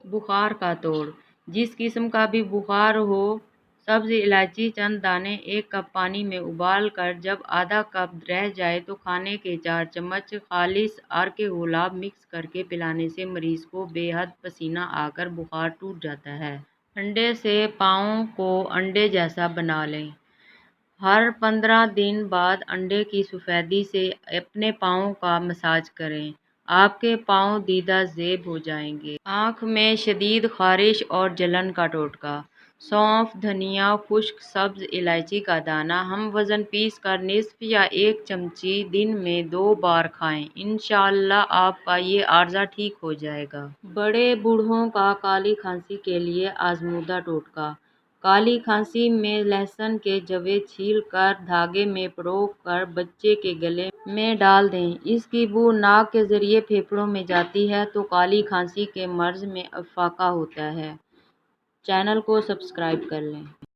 بخار کا توڑ: جس قسم کا بھی بخار ہو، سبز الائچی چند دانے ایک کپ پانی میں ابال کر جب آدھا کپ رہ جائے تو کھانے کے 4 چمچ خالص عرق گلاب مکس کرکے پلانے سے مریض کو بے حد پسینہ آ کر بخار ٹوٹ جاتا ہے۔ انڈے سے پاؤں کو انڈے جیسا بنا لیں: ہر 15 دن بعد انڈے کی سفیدی سے اپنے پاؤں کا مساج کریں، آپ کے پاؤں دیدہ زیب ہو جائیں گے۔ آنکھ میں شدید خارش اور جلن کا ٹوٹکا: سونف، دھنیا، خشک سبز الائچی کا دانہ ہم وزن پیس کر نصف یا 1 چمچی دن میں 2 بار کھائیں، انشاءاللہ آپ کا یہ عارضہ ٹھیک ہو جائے گا۔ بڑے بوڑھوں کا کالی کھانسی کے لیے آزمودہ ٹوٹکا: کالی کھانسی میں لہسن کے جوے چھیل کر دھاگے میں پروو کر بچے کے گلے میں ڈال دیں، اس کی بو ناک کے ذریعے پھیپھڑوں میں جاتی ہے تو کالی کھانسی کے مرض میں افاقہ ہوتا ہے۔ چینل کو سبسکرائب کر لیں۔